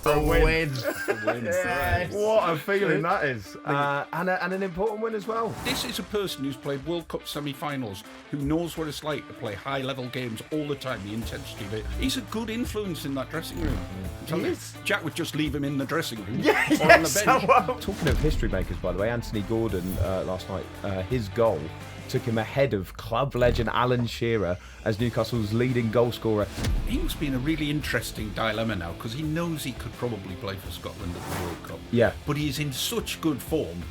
after a win. Yes. What a feeling that is. And an important win as well. This is a person who's played World Cup semi-finals, who knows what it's like to play high-level games all the time, the intensity of it. He's a good influence in that dressing room. He is. Jack would just leave him in the dressing room Yeah, or on the yes, bench. Talking of history makers, by the way, Anthony Gordon last night, his goal took him ahead of club legend Alan Shearer as Newcastle's leading goal scorer. He must be in a really interesting dilemma now, because he knows he could probably play for Scotland at the World Cup. Yeah. But he's in such good form.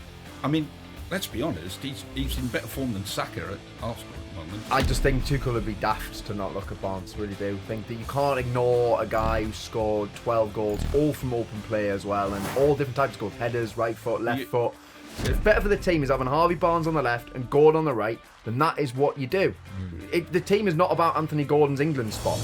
I mean, let's be honest, he's in better form than SAKA at Arsenal at the moment. I just think Tuchel would be daft to not look at Barnes, really do. Think that you can't ignore a guy who scored 12 goals, all from open play as well, and all different types of goals, headers, right foot, left foot. It's better for the team is having Harvey Barnes on the left and Gordon on the right, then that is what you do. The team is not about Anthony Gordon's England spot.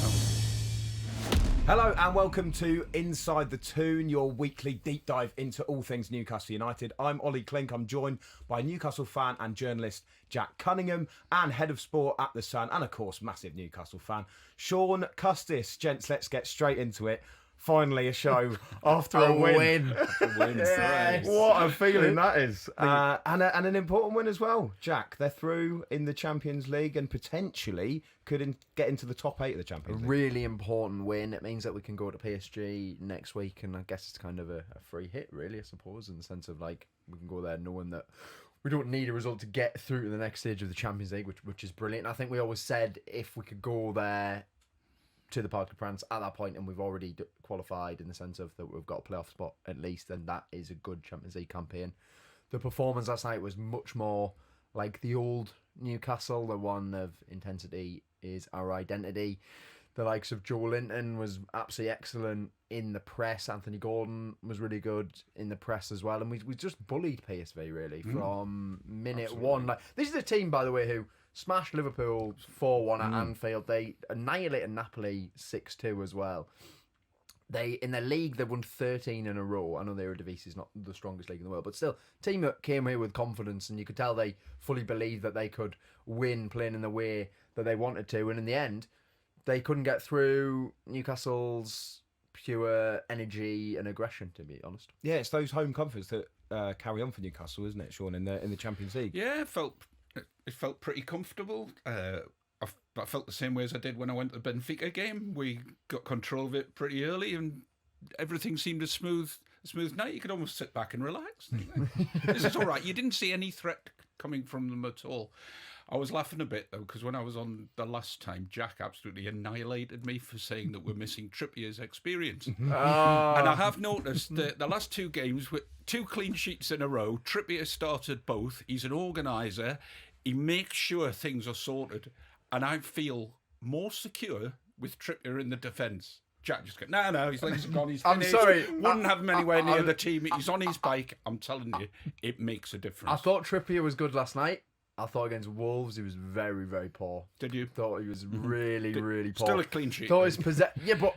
Hello and welcome to Inside the Toon, your weekly deep dive into all things Newcastle United. I'm Olly Clink. I'm joined by Newcastle fan and journalist Jack Cunningham and head of sport at The Sun and, of course, massive Newcastle fan, Shaun Custis. Gents, let's get straight into it. Finally a show after a win. Yes. What a feeling that is. And an important win as well. Jack, they're through in the Champions League and potentially could get into the top 8 of the Champions League. Really important win. It means that we can go to PSG next week, and I guess it's kind of a free hit, really, I suppose, in the sense of like we can go there knowing that we don't need a result to get through to the next stage of the Champions League, which is brilliant. I think we always said if we could go there to the Parc des Princes at that point, and we've already qualified in the sense of that we've got a playoff spot at least, then that is a good Champions League campaign. The performance last night was much more like the old Newcastle, the one of intensity is our identity. The likes of Joe Linton was absolutely excellent in the press. Anthony Gordon was really good in the press as well, and we just bullied PSV really from minute one. Like, this is a team, by the way, who smashed Liverpool 4-1 at Anfield. They annihilated Napoli 6-2 as well. They in their league they won 13 in a row. I know the Eredivisie is not the strongest league in the world, but still, team that came here with confidence, and you could tell they fully believed that they could win playing in the way that they wanted to. And in the end, they couldn't get through Newcastle's pure energy and aggression, to be honest. Yeah, it's those home comforts that carry on for Newcastle, isn't it, Shaun, in the Champions League? Yeah, it felt pretty comfortable. I felt the same way as I did when I went to the Benfica game. We got control of it pretty early, and everything seemed a smooth night. You could almost sit back and relax. This is all right. You didn't see any threat coming from them at all. I was laughing a bit, though, because when I was on the last time, Jack absolutely annihilated me for saying that we're missing Trippier's experience. And I have noticed that the last 2 games, with 2 clean sheets in a row, Trippier started both. He's an organiser. He makes sure things are sorted. And I feel more secure with Trippier in the defence. Jack just goes, no, his legs are gone, he's finished. I'm sorry. Wouldn't have him anywhere near the team. He's on his bike. I'm telling you, it makes a difference. I thought Trippier was good last night. I thought against Wolves he was very, very poor. Did you? Thought he was really, really poor. Still a clean sheet. Thought his Yeah, but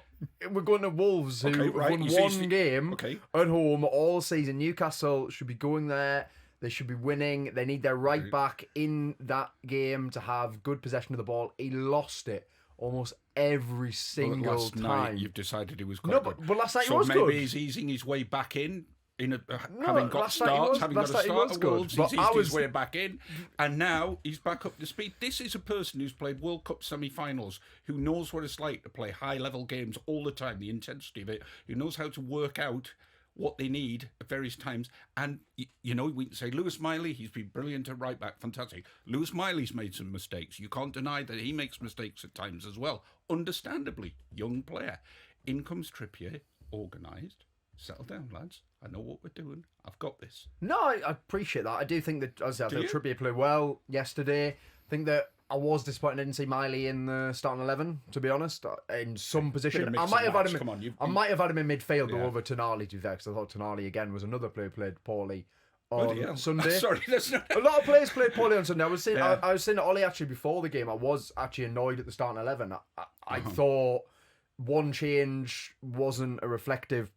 we're going to Wolves who won one game at home all season. Newcastle should be going there. They should be winning. They need their right back in that game to have good possession of the ball. He lost it almost every single last time. Night you've decided he was quite good. But last night so he was good. maybe he's easing his way back in having got a start at Wolves, he's eased his way back in, and now he's back up to speed. This is a person who's played World Cup semi-finals, who knows what it's like to play high-level games all the time, the intensity of it, who knows how to work out what they need at various times. And, you know, we can say Lewis Miley, he's been brilliant at right back, fantastic. Lewis Miley's made some mistakes. You can't deny that he makes mistakes at times as well. Understandably, young player. In comes Trippier, organised. Settle down, lads. I know what we're doing. I've got this. No, I appreciate that. I do think that, as I said, Trippier played well yesterday. I think that I was disappointed I didn't see Miley in the starting 11, to be honest, in some position. I might have had him in midfield over Tonali, to be fair, because I thought Tonali, again, was another player who played poorly on Sunday. Sorry, that's not... A lot of players played poorly on Sunday. I was saying to Ollie, actually, before the game, I was actually annoyed at the starting 11. I thought one change wasn't a reflective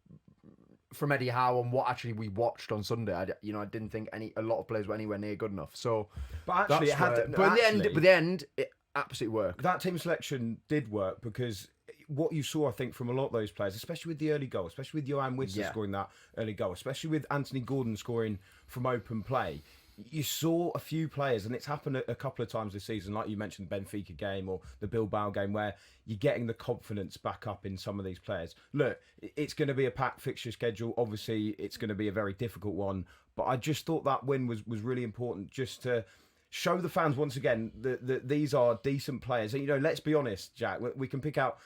from Eddie Howe on what actually we watched on Sunday. I didn't think a lot of players were anywhere near good enough. So, but actually, in the end, it absolutely worked. That team selection did work because what you saw, I think, from a lot of those players, especially with the early goal, especially with Johan Wissa scoring that early goal, especially with Anthony Gordon scoring from open play, you saw a few players, and it's happened a couple of times this season, like you mentioned the Benfica game or the Bilbao game, where you're getting the confidence back up in some of these players. Look, it's going to be a packed fixture schedule. Obviously, it's going to be a very difficult one, but I just thought that win was really important, just to show the fans once again that these are decent players. And, let's be honest, Jack, we can pick out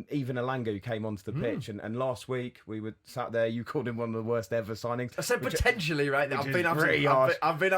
even Alanga, who came onto the pitch, and last week we were sat there. You called him one of the worst ever signings. I said potentially, right? I've been absolutely bad. I've been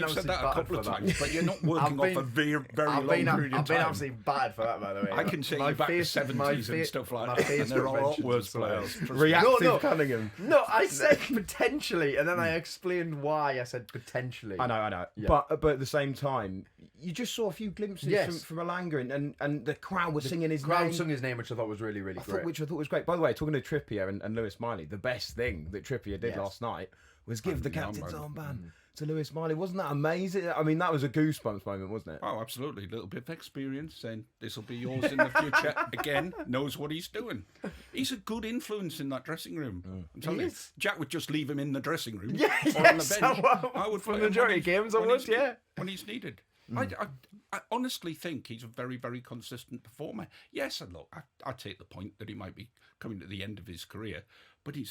said that a couple of times, but you're not working off a very long period of time. I've been absolutely bad for that, by the way. I can say you back to 70s and stuff like that, and there are a lot worse players. Reactive Cunningham. No, I said potentially, and then I explained why I said potentially. I know. Yeah. But at the same time, you just saw a few glimpses from Alanga, and the crowd was singing his name. Sung his name, which I thought was really great. Which I thought was great. By the way, talking to Trippier and Lewis Miley, the best thing that Trippier did last night was give the captain's armband to Lewis Miley. Wasn't that amazing? I mean, that was a goosebumps moment, wasn't it? Oh, absolutely. A little bit of experience, saying this will be yours in the future. Again, knows what he's doing. He's a good influence in that dressing room. I'm telling you, Jack would just leave him in the dressing room or on the bench. I would for the majority of games, I would, when he's needed. I honestly think he's a very, very consistent performer. Yes, and look, I take the point that he might be coming to the end of his career, but he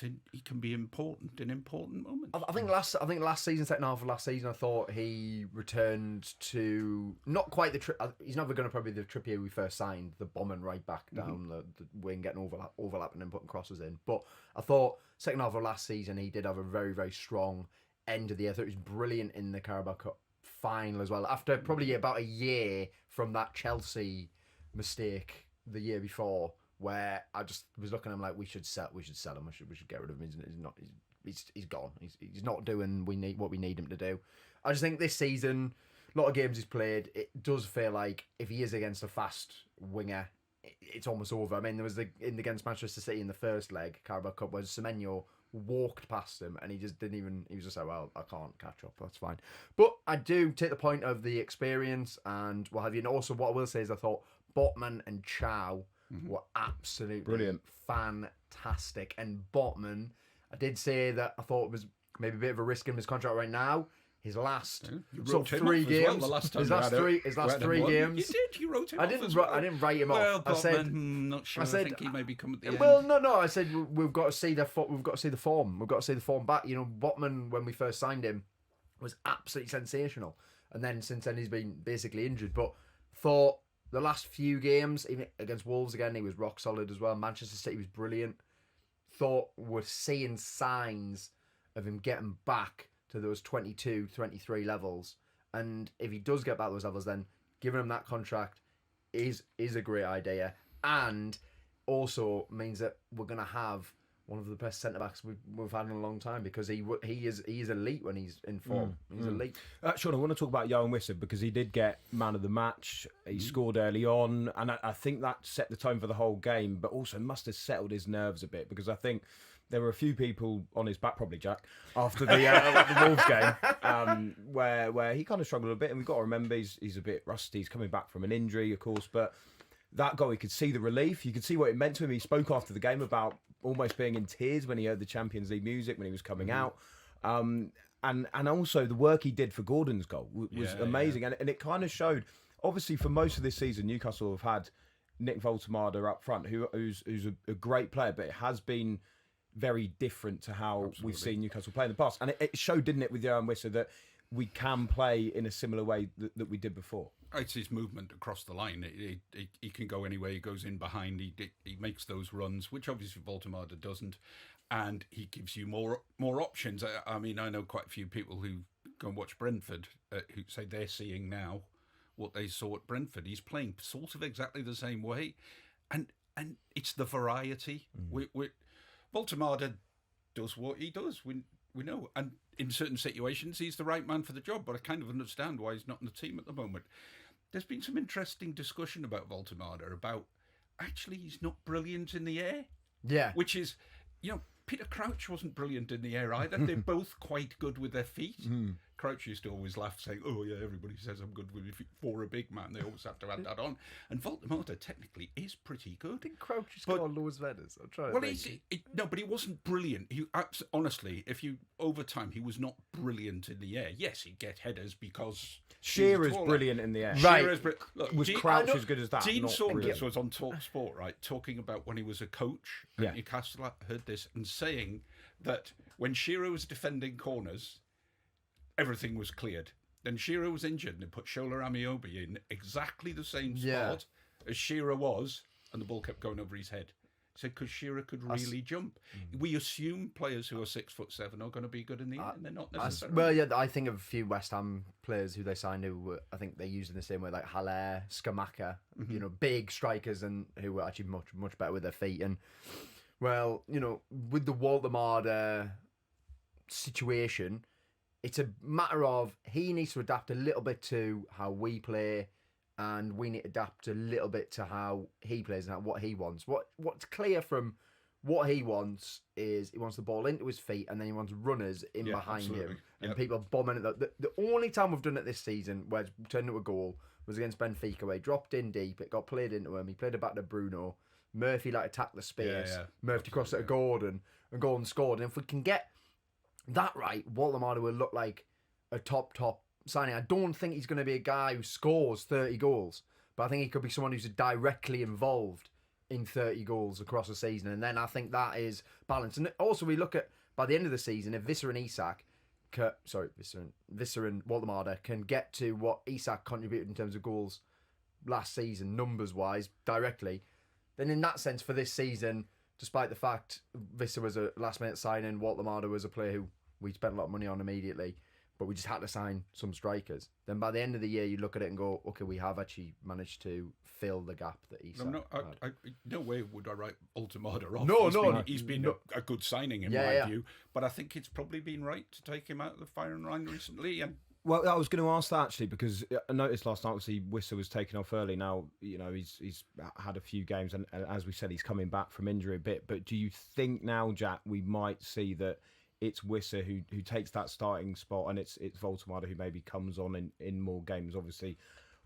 can be important in important moments. I think last season, second half of last season, I thought he returned to not quite he's never going to probably the Trippier we first signed, the bombing right back down the wing, getting overlapping and putting crosses in. But I thought second half of last season he did have a very, very strong end of the year. I thought he was brilliant in the Carabao Cup final as well, after probably about a year from that Chelsea mistake the year before, where I just was looking at him like we should sell him, we should get rid of him. He's gone. He's not doing what we need him to do. I just think this season, a lot of games he's played, it does feel like if he is against a fast winger, it's almost over. I mean, there was against Manchester City in the first leg, Carabao Cup, where Semenyo walked past him and he was just like, well, I can't catch up, that's fine. But I do take the point of the experience and what have you. And also what I will say is I thought Botman and Chow were absolutely brilliant, fantastic. And Botman, I did say that I thought it was maybe a bit of a risk in his contract right now. His last three games. His last three games. You did. You wrote him off. I didn't write him off. I said, I'm not sure. I think he may be coming at the end. Well, no. I said we've got to see the form. We've got to see the form back. Botman, when we first signed him, was absolutely sensational, and then since then he's been basically injured. But thought the last few games, even against Wolves again, he was rock solid as well. Manchester City was brilliant. Thought we're seeing signs of him getting back to those 22, 23 levels. And if he does get back to those levels, then giving him that contract is a great idea. And also means that we're going to have one of the best centre-backs we've had in a long time, because he is elite when he's in form. He's elite. Sean, I want to talk about Johan Wissa, because he did get man of the match. He scored early on, and I think that set the tone for the whole game, but also must have settled his nerves a bit, because I think there were a few people on his back, probably Jack, after the Wolves game, where he kind of struggled a bit. And we've got to remember he's a bit rusty. He's coming back from an injury, of course. But that goal, you could see the relief. You could see what it meant to him. He spoke after the game about almost being in tears when he heard the Champions League music when he was coming out. And also the work he did for Gordon's goal was amazing. Yeah. And it kind of showed, obviously, for most of this season, Newcastle have had Nick Voltemade up front, who's a great player, but it has been very different to how we've seen Newcastle play in the past. And it showed, didn't it, with Johan Wissa, that we can play in a similar way that we did before. It's his movement across the line. He can go anywhere. He goes in behind. He makes those runs, which obviously Voltemade doesn't. And he gives you more options. I mean, I know quite a few people who go and watch Brentford who say they're seeing now what they saw at Brentford. He's playing sort of exactly the same way. And it's the variety. Voltemade does what he does. We know, and in certain situations he's the right man for the job. But I kind of understand why he's not in the team at the moment. There's been some interesting discussion about Voltemade, about actually he's not brilliant in the air. Yeah, which is, Peter Crouch wasn't brilliant in the air either. They're both quite good with their feet. Crouch used to always laugh, saying, "Oh yeah, everybody says I'm good for a big man. They always have to add that on." And Voldemort technically is pretty good. I think Crouch has got loads of headers. I'm trying to Well, think. no, but he wasn't brilliant. Honestly, if you over time, he was not brilliant in the air. Yes, he'd get headers because Shearer's brilliant in the air. Right. Look, Was Crouch as good as that? Dean Not Saunders brilliant. was on talkSPORT, right, talking about when he was a coach at Newcastle. I heard this and saying that when Shearer was defending corners, everything was cleared. Then Shearer was injured and they put Shola Amiobi in exactly the same spot as Shearer was, and the ball kept going over his head. He said because Shearer could really jump. We assume players who are 6'7" are going to be good in the air, and they're not necessarily. Well, yeah, I think of a few West Ham players who they signed who were, I think they used in the same way, like Haller, Skamaka, you know, big strikers, and who were actually much better with their feet. And well, you know, with the Waldemar situation, it's a matter of he needs to adapt a little bit to how we play, and we need to adapt a little bit to how he plays and what he wants. What's clear from what he wants is he wants the ball into his feet, and then he wants runners in behind him, and people bombing it. The only time we've done it this season where it's turned into a goal was against Benfica, where he dropped in deep, it got played into him, he played it back to Bruno, Murphy attacked the space, Murphy crossed it to Gordon, and Gordon scored. And if we can get that right, Waldemar will look like a top signing. I don't think he's going to be a guy who scores 30 goals, but I think he could be someone who's directly involved in 30 goals across a season. And then I think that is balanced. And also we look at, by the end of the season, if Visser and Visser and Waldemar can get to what Isak contributed in terms of goals last season, numbers-wise, directly, then in that sense, for this season, despite the fact Visser was a last-minute signing, Waldemar was a player who we spent a lot of money on immediately, but we just had to sign some strikers. Then by the end of the year, you look at it and go, okay, we have actually managed to fill the gap that Isak had. No way would I write Ultimata off. He's been a good signing in my view, but I think it's probably been right to take him out of the firing line recently. And well, I was going to ask that actually, because I noticed last night, obviously, Wisser was taken off early. Now, you know, he's had a few games, and as we said, he's coming back from injury a bit. But do you think now, Jack, we might see that it's Wisser who takes that starting spot, and it's Waldemar who maybe comes on in more games, obviously,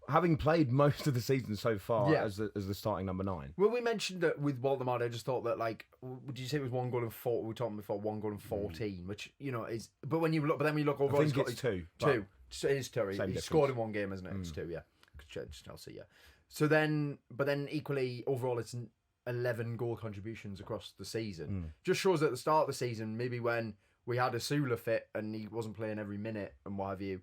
having played most of the season so far as the starting number 9? Well, we mentioned that with Waldemar, I just thought that, like, would you say it was 1 goal and 4? We were talking before 1 goal and 14, which, you know, is. But when you look overall, I think it's 2. Two. So it is 2. He scored in 1 game, isn't it? It's 2, yeah. Chelsea, yeah. So then, but then equally overall, it's 11 goal contributions across the season. Just shows that at the start of the season, maybe when we had a Sula fit and he wasn't playing every minute and what have you,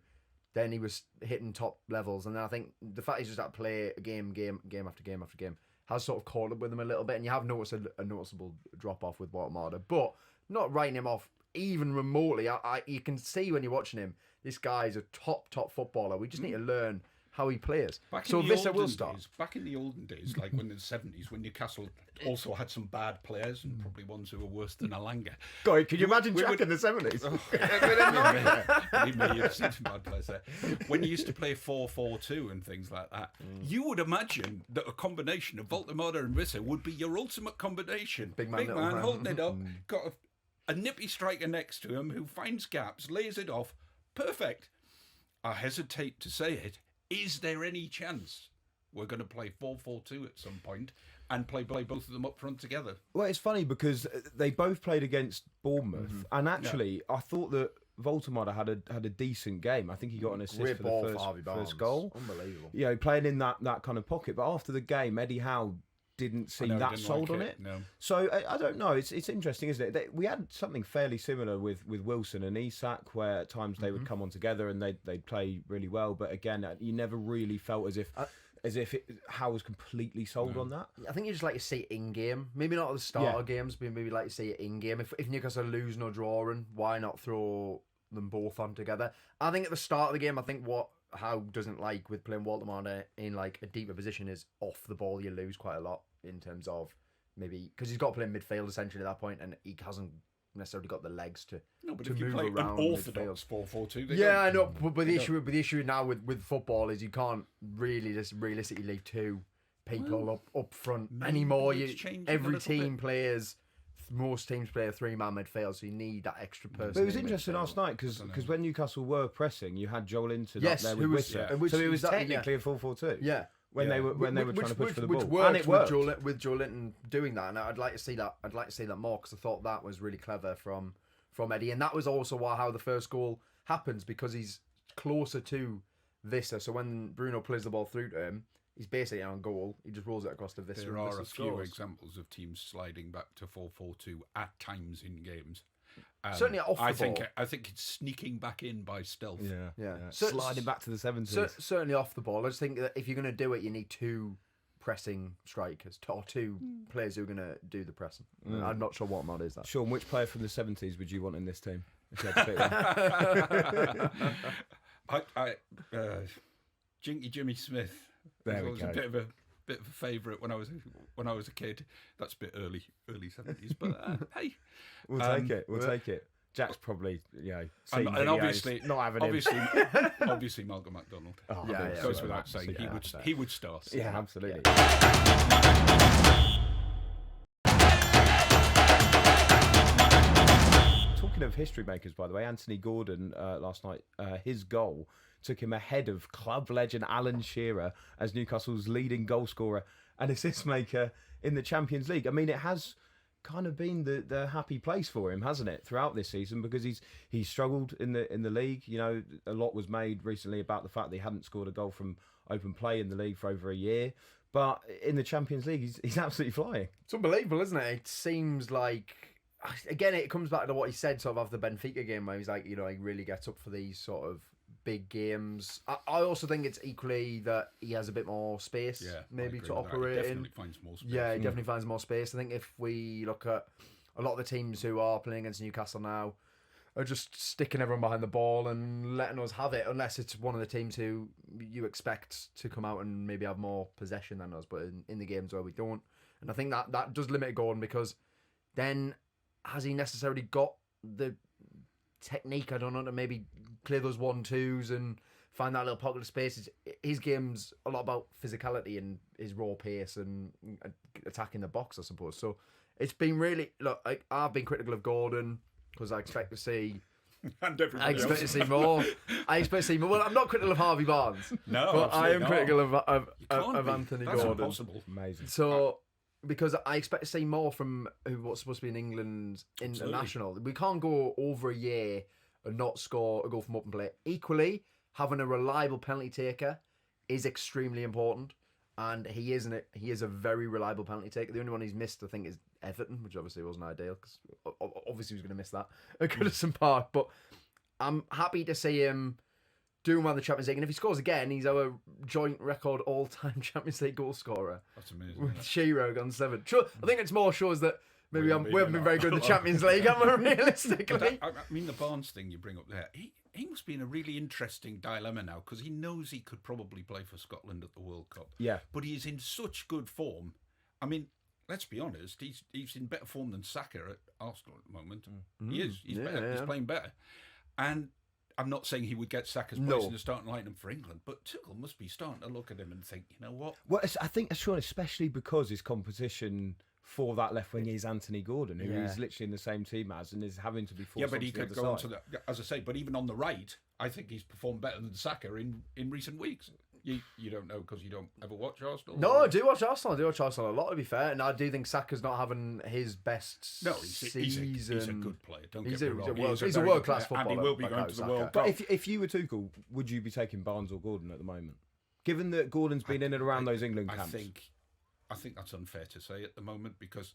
then he was hitting top levels. And then I think the fact he's just at play game after game after game has sort of caught up with him a little bit. And you have noticed a noticeable drop off with Waldemar, but not writing him off even remotely. You can see when you're watching him, this guy's a top footballer. We just need to learn how he plays. So Visser will start. Back in the olden days, like when in the 70s, when Newcastle also had some bad players and probably ones who were worse than Alanga. God, could you imagine Jack in the 70s? Believe me, you've seen some bad players there. When you used to play 4-4-2 and things like that, you would imagine that a combination of Waldemar and Visser would be your ultimate combination. Big man holding it up, got a nippy striker next to him who finds gaps, lays it off. Perfect. I hesitate to say it. Is there any chance we're going to play 4-4-2 at some point and play both of them up front together? Well, it's funny because they both played against Bournemouth, and actually, I thought that Waldemar had a decent game. I think he got an assist for the first goal. Unbelievable. You know, playing in that kind of pocket. But after the game, Eddie Howe didn't seem that sold on it. No. So I don't know. It's interesting, isn't it? We had something fairly similar with Wilson and Isak, where at times they would come on together and they'd play really well. But again, you never really felt as if Howe was completely sold on that. I think you just like to see it in game. Maybe not at the start of games, but maybe like to see it in game. If Newcastle are losing or drawing, why not throw them both on together? I think at the start of the game, I think what Howe doesn't like with playing Waldemar in like a deeper position is off the ball you lose quite a lot in terms of maybe because he's got to play in midfield essentially at that point, and he hasn't necessarily got the legs to but to if you move play around an orthodox 4-4-2, I know, but the issue now with football is you can't really just realistically leave 2 people up front anymore. Every team plays most teams play a 3-man midfield, so you need that extra person. But it was in interesting midfield. last night because when Newcastle were pressing, you had Joel Linton Yes, up there who with was- Whistler. which- So it was exactly, technically a 4-4-2. Yeah. When they were trying to push for the ball, works and it worked. with Joe Linton doing that, and I'd like to see that. I'd like to see that more because I thought that was really clever from Eddie, and that was also how the first goal happens because he's closer to Vista. So when Bruno plays the ball through to him, he's basically on goal. He just rolls it across to Vista. There and are Vista a few scores. examples of teams sliding back to 4-4-2 at times in games. Certainly off the I think ball. I think it's sneaking back in by stealth. Yeah. Sliding back to the 70s. Certainly off the ball. I just think that if you're going to do it, you need 2 pressing strikers or 2 players who are going to do the pressing. I'm not sure what mod is that. Sean, which player from the 70s would you want in this team? If you had to pick one? Jinky Jimmy Smith. There we was go. a bit of a favourite when I was a kid. That's a bit early 70s, but hey, We'll take it. We'll take it. Jack's probably, seen and videos, obviously not having him. obviously Malcolm MacDonald. Oh, Yeah, I think Goes so, without that's- saying, yeah, he would start. Yeah, absolutely. Talking of history makers, by the way, Anthony Gordon last night, his goal took him ahead of club legend Alan Shearer as Newcastle's leading goal scorer and assist maker in the Champions League. I mean, it has kind of been the happy place for him, hasn't it, throughout this season, because he's struggled in the league. You know, a lot was made recently about the fact that he hadn't scored a goal from open play in the league for over a year. But in the Champions League, he's absolutely flying. It's unbelievable, isn't it? It seems like, again, it comes back to what he said sort of after the Benfica game, where he's like, he really gets up for these sort of big games. I also think it's equally that he has a bit more space, Yeah, I maybe agree to with that. He operate in. definitely finds more space. Yeah, he definitely finds more space. I think if we look at a lot of the teams who are playing against Newcastle now, are just sticking everyone behind the ball and letting us have it, unless it's one of the teams who you expect to come out and maybe have more possession than us, but in the games where we don't. And I think that does limit Gordon, because then has he necessarily got the technique, I don't know, to maybe clear those 1-2s and find that little pocket of space? His game's a lot about physicality and his raw pace and attacking the box, I suppose. So it's been really, look, I've been critical of Gordon because I expect to see And I everybody expect to else. see more. I expect to see more. Well, I'm not critical of Harvey Barnes, No, but I am absolutely not. critical of You can't be. Anthony That's Gordon. impossible. Amazing. So, because I expect to see more from what's supposed to be an England international. We can't go over a year and not score a goal from open play. Equally, having a reliable penalty taker is extremely important, and he is a very reliable penalty taker. The only one he's missed, I think, is Everton, which obviously wasn't ideal because obviously he was going to miss that at Goodison Park. But I'm happy to see him doing well in the Champions League, and if he scores again, he's our joint record all-time Champions League goal scorer That's amazing. with Shearer on 7. Sure, I think it's more shows that maybe We we haven't been very good in the Champions League, haven't we, realistically? I mean, the Barnes thing you bring up there, he must be in a really interesting dilemma now, because he knows he could probably play for Scotland at the World Cup. Yeah. But he is in such good form. I mean, let's be honest, he's in better form than Saka at Arsenal at the moment. He is. He's better. He's playing better. And I'm not saying he would get Saka's place in the starting lineup for England, but Tuchel must be starting to look at him and think, you know what? Well, I think that's true, especially because his competition for that left wing is Anthony Gordon, who is literally in the same team as and is having to be forced. Yeah, but he onto the could other go on to side. the, as I say, but even on the right, I think he's performed better than Saka in recent weeks. You don't know because you don't ever watch Arsenal? No, I do watch Arsenal. I do watch Arsenal a lot, to be fair, and I do think Saka's not having his best season. He's a good player. Don't He's get me wrong. he's a very world-class good player, footballer. and he will be like going how to the Saka. World But Cup. if you were Tuchel, would you be taking Barnes or Gordon at the moment? Given that Gordon's been in and around those England camps. I think that's unfair to say at the moment, because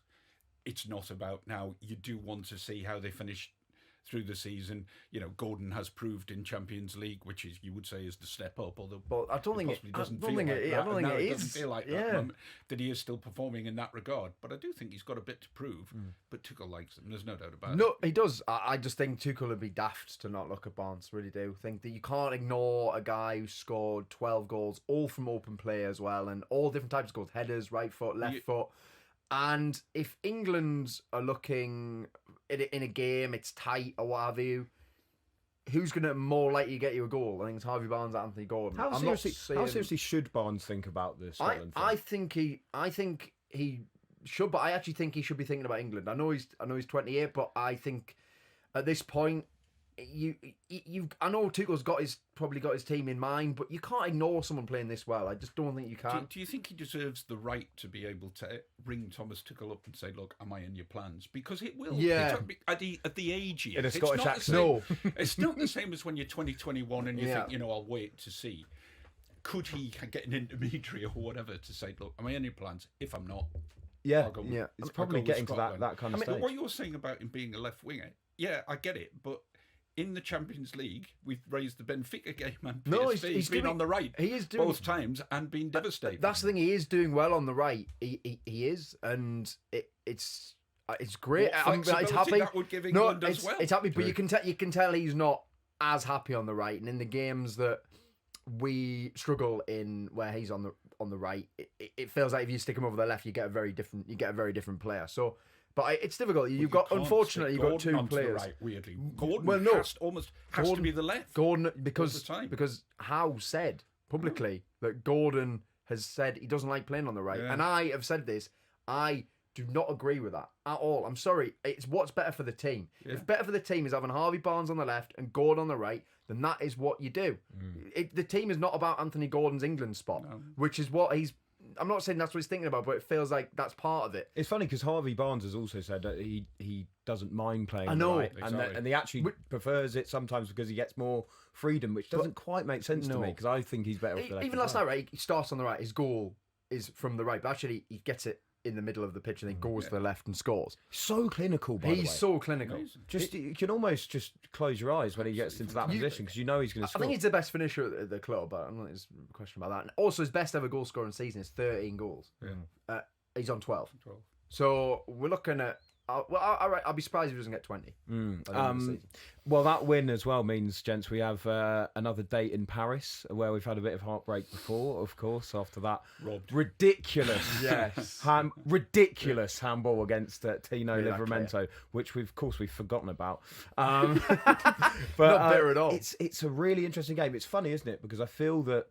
it's not about now. You do want to see how they finish through the season. You know, Gordon has proved in Champions League, which is, you would say, is the step up. Although, But I don't think possibly it doesn't I feel don't think like it, that. I don't think No, it it doesn't is. feel like Yeah. that he is still performing in that regard. But I do think he's got a bit to prove. But Tuchel likes him. There's no doubt about it. No, he does. I just think Tuchel would be daft to not look at Barnes. Really do think that you can't ignore a guy who scored 12 goals, all from open play as well, and all different types of goals: headers, right foot, left foot. And if England are looking in a game, it's tight or what have you, who's going to more likely to get you a goal? I think it's Harvey Barnes, Anthony Gordon. How seriously should Barnes think about this Scotland thing? I think he should, but I actually think he should be thinking about England. I know he's 28, but I think at this point, I know Tuchel's probably got his team in mind, but you can't ignore someone playing this well. I just don't think you can. Do you think he deserves the right to be able to ring Thomas Tuchel up and say, "Look, am I in your plans?" Because it will. Yeah. At the age he is, In a it's Scottish not the accent. same- It's not the same as when you're 2021 and you Yeah. think, I'll wait to see. Could he get an intermediary or whatever to say, "Look, am I in your plans? If I'm not, Yeah, I'll go with- Yeah. it's I'll probably go with getting to Scotland." that kind of stage. What you're saying about him being a left winger, yeah, I get it, but in the Champions League, we've raised the Benfica game and PSV. He's been on the right He is doing both times and been devastating. That's the thing. He is doing well on the right. He is, and it's great. What It's flexibility happy. that would give England as well. It's happy, but you can tell he's not as happy on the right. And in the games that we struggle in, where he's on the right, it feels like if you stick him over the left, you get a very different player. So. But it's difficult. Unfortunately, you've got two players. Right, weirdly, Gordon Gordon has to be the left. Gordon, all the because time. Howe said publicly that Gordon has said he doesn't like playing on the right, Yeah. and I have said this. I do not agree with that at all. I'm sorry. It's what's better for the team. Yeah. If better for the team is having Harvey Barnes on the left and Gordon on the right, then that is what you do. The team is not about Anthony Gordon's England spot, which is what he's. I'm not saying that's what he's thinking about, but it feels like that's part of it. It's funny because Harvey Barnes has also said that he doesn't mind playing. I on the know. right, Exactly. and he actually prefers it sometimes because he gets more freedom, which doesn't quite make sense to me because I think he's better off the left. Even last night, right? He starts on the right. His goal is from the right, but actually he gets it in the middle of the pitch and then goes to the left and scores. So clinical, by the way. He's so clinical. Amazing. Just you can almost just close your eyes when he gets into that position because you know he's going to I score. think he's the best finisher at the club, but I'm not there's a question about that. And also, his best ever goal scoring season is 13 goals. Yeah. He's on 12. 12. So we're looking at. I'll be surprised if he doesn't get 20. by the end of the season. Well, that win as well means, gents, we have another date in Paris where we've had a bit of heartbreak before, of course, after that Robbed. ridiculous, Yes. ridiculous handball against Tino Yeah, that Livermento, which we've forgotten about. But Not bitter at all. It's a really interesting game. It's funny, isn't it? Because I feel that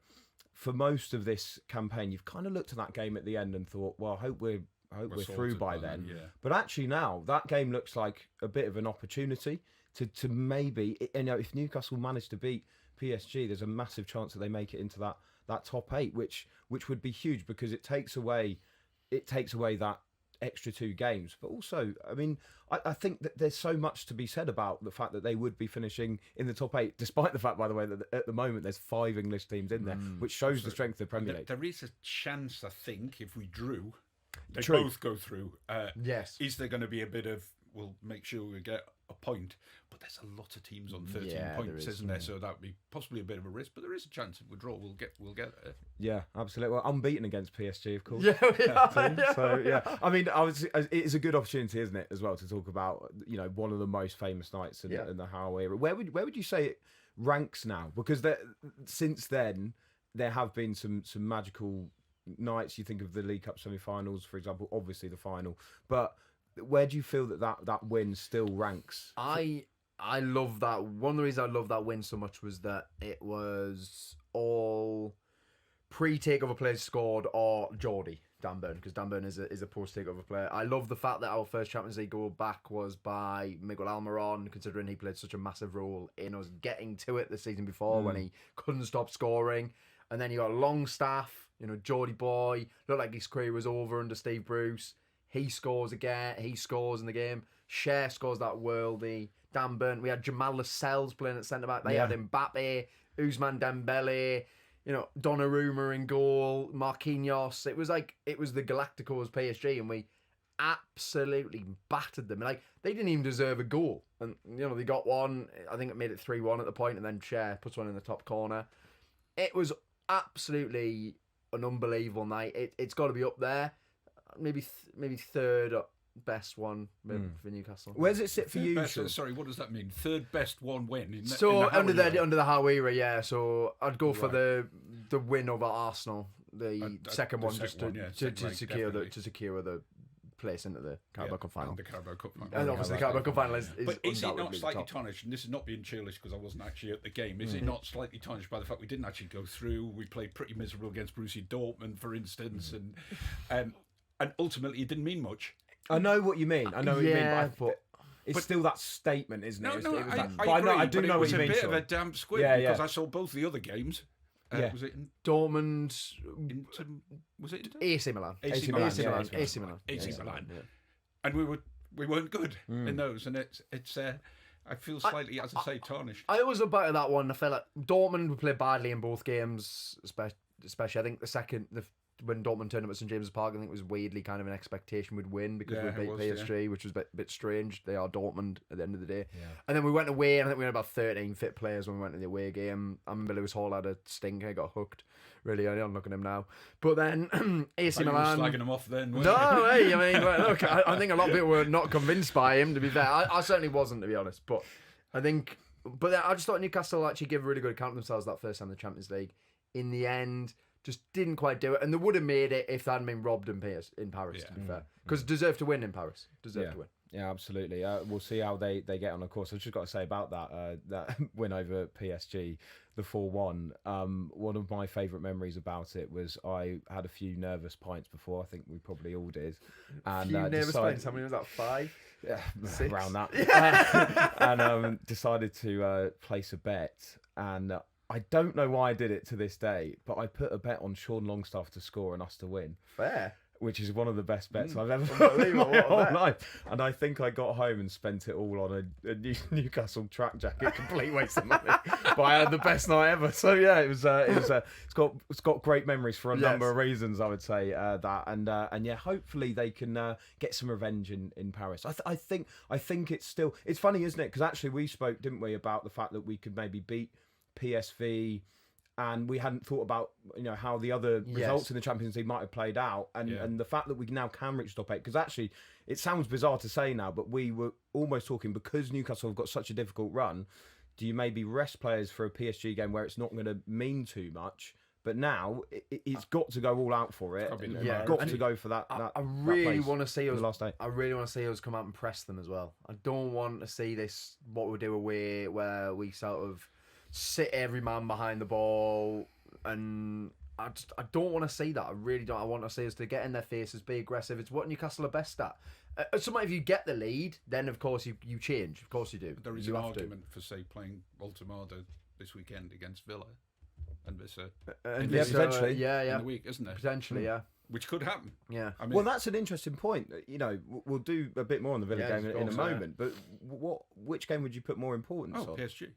for most of this campaign, you've kind of looked at that game at the end and thought, well, I hope we're through sorted by by then. then, yeah. But actually now, that game looks like a bit of an opportunity to maybe, if Newcastle manage to beat PSG, there's a massive chance that they make it into that top 8, which would be huge because it takes away that extra 2 games. But also, I mean, I think that there's so much to be said about the fact that they would be finishing in the top 8, despite the fact, by the way, that at the moment there's 5 English teams in there, which shows the strength of the Premier League. There is a chance, I think, if we drew, they True. both go through. Yes. Is there going to be a bit of, we'll make sure we get a point? But there's a lot of teams on 13 Yeah, there points, is. isn't there? So that would be possibly a bit of a risk. But there is a chance if we draw, we'll get there. Yeah, absolutely. Well, unbeaten against PSG, of course. Yeah. So yeah, I mean, it is a good opportunity, isn't it, as well, to talk about one of the most famous nights in the Howe era. Where would you say it ranks now? Because since then there have been some magical nights. You think of the League Cup semi-finals, for example, obviously the final. But where do you feel that win still ranks? I love that. One of the reasons I love that win so much was that it was all pre-takeover players scored or Geordie, Dan Burn, because Dan Burn is a post-takeover player. I love the fact that our first Champions League goal back was by Miguel Almiron, considering he played such a massive role in us getting to it the season before when he couldn't stop scoring. And then you got Longstaff, Geordie boy, looked like his career was over under Steve Bruce. He scores again. He scores in the game. Cher scores that worldie. Dan Burn. We had Jamal Lascelles playing at centre back. They had Mbappe, Ousmane Dembele, Donnarumma in goal, Marquinhos. It was the Galacticos PSG, and we absolutely battered them. They didn't even deserve a goal, and they got one. I think it made it 3-1 at the point, and then Cher puts one in the top corner. It was absolutely an unbelievable night. It's got to be up there, maybe third best one for Newcastle. Where does it sit for you? Sean? Sorry, what does that mean? Third best one win? Under the Howe era, yeah. So I'd go for the win over Arsenal, the second one, just to secure the place into the Carabao Cup final. And the Carabao Cup final. And obviously the Carabao Cup final is But is it not undoubtedly slightly the top. tarnished? And this is not being churlish because I wasn't actually at the game. Is it not slightly tarnished by the fact we didn't actually go through? We played pretty miserable against Borussia Dortmund, for instance, and and ultimately it didn't mean much. I know what you mean. I know what you mean. Yeah, But it's still that statement, isn't it? No, It no, was that- I but I know, agree, I do but know it what was you mean. a bit Sean. of a damp squib Yeah, because yeah. I saw both the other games. Yeah. Was it in, Dortmund, was it Inter? AC Milan. AC Milan, AC yeah, Milan. yeah. AC Milan. AC AC Milan. yeah. And we weren't good in those, and it's I feel slightly, as I say, tarnished. I always look back at that one. I felt like Dortmund would play badly in both games, especially I think when Dortmund turned up at St James's Park, I think it was weirdly kind of an expectation we'd win because we Yeah, beat it was, PSG, which was a bit strange. They are Dortmund at the end of the day. Yeah. And then we went away, and I think we had about 13 fit players when we went to the away game. I remember Lewis Hall had a stinker, got hooked really early on. Looking at him now, but then AC You were Milan. slagging him off then. weren't No, hey, I mean, well, look, I think a lot of people were not convinced by him, to be fair. I certainly wasn't, to be honest. But I think, but then I just thought Newcastle actually gave a really good account of themselves that first time in the Champions League. In the end, just didn't quite do it. And they would have made it if they hadn't been robbed in Paris, to be fair. Because deserved to win in Paris. Deserved to win. Yeah, absolutely. We'll see how they get on. Of course, I've just got to say about that win over PSG, the 4-1. One of my favourite memories about it was I had a few nervous pints before. I think we probably all did. And Few nervous decided- pints. How many was that? 5? Yeah, 6? around that. And decided to place a bet. And I don't know why I did it to this day, but I put a bet on Sean Longstaff to score and us to win. Fair. Which is one of the best bets I've ever put in my Unbelievable, what a whole bet. life. And I think I got home and spent it all on a Newcastle track jacket, complete waste of money. But I had the best night ever. So yeah, it's got great memories for a number of reasons. I would say that, and yeah, hopefully they can get some revenge in Paris. I think it's funny, isn't it? Because actually we spoke, didn't we, about the fact that we could maybe beat PSV. And we hadn't thought about how the other results in the Champions League might have played out, and the fact that we now can reach top 8. Because actually, it sounds bizarre to say now, but we were almost talking because Newcastle have got such a difficult run. Do you maybe rest players for a PSG game where it's not going to mean too much? But now it's got to go all out for it. Got to go for that. I really want to see us. last day. I really want to see us come out and press them as well. I don't want to see this what we do away where we sort of sit every man behind the ball, and I don't want to see that. I really don't. I want to see us to get in their faces, be aggressive. It's what Newcastle are best at. Sometimes if you get the lead, then of course you change. Of course you do. There is you an have to. argument for, say, playing Altamada this weekend against Villa and this potentially. Yeah. in the week, isn't there? Potentially, yeah. Which could happen. Yeah. I mean, Well, that's an interesting point. We'll do a bit more on the Villa game in a moment. But which game would you put more importance on? PSG.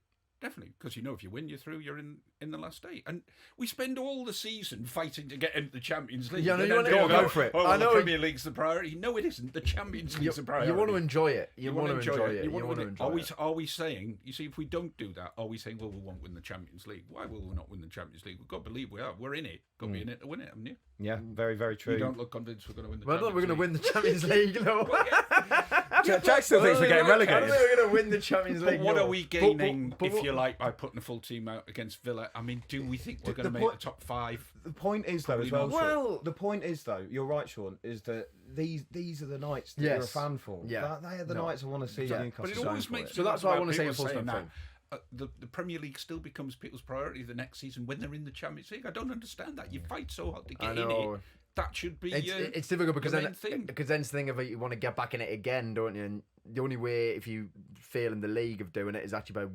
Definitely, because if you win, you're through. You're in the last 8, and we spend all the season fighting to get into the Champions League. Yeah, no, And you then want to go go for it. Oh, I well, know the Premier League's the priority. No, it isn't. The Champions League's the priority. You want to enjoy it. You want to enjoy it. You You want to enjoy it. Are we saying? You see, if we don't do that, are we saying, well, we won't win the Champions League? Why will we not win the Champions League? We've got to believe we are. We're in it. Got to be in it to win it, haven't you? Yeah, very, very true. You don't look convinced we're going to win the Well, I Champions don't think we're going to League. win the Champions League, no. Jack still thinks we're getting I don't relegated. think we're going to win the Champions League. But what no. are we gaining, But if you like, by putting a full team out against Villa? I mean, do we think we're going to the make point- the top 5? The point is, though, as Probably well. not. Well- the point is, though, you're right, Sean, is that these are the nights that you're a Yes. fan for. Yeah. They are the No. nights I want to see Yeah. Newcastle. But it always for makes it. So that's why I want to say people a full saying stop that, thing. the Premier League still becomes people's priority the next season when they're in the Champions League. I don't understand that. You fight so hard to I get in know. it. That should be. It's difficult because the then main thing. it's the thing of you want to get back in it again, don't you? And the only way if you fail in the league of doing it is actually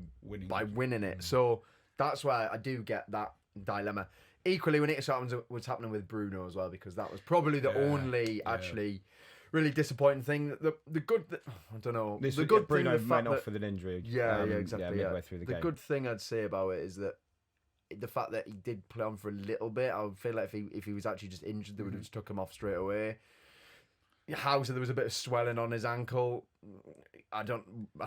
by winning it. So that's why I do get that dilemma. Equally, we need to start with what's happening with Bruno as well, because that was probably the only actually really disappointing thing. The good, I don't know. This the would good get Bruno thing, went off with an injury. exactly. midway through the game. good thing I'd say about it is that the fact that he did play on for a little bit, I would feel like if he was actually just injured, they would have just took him off straight away. Howe said there was a bit of swelling on his ankle. I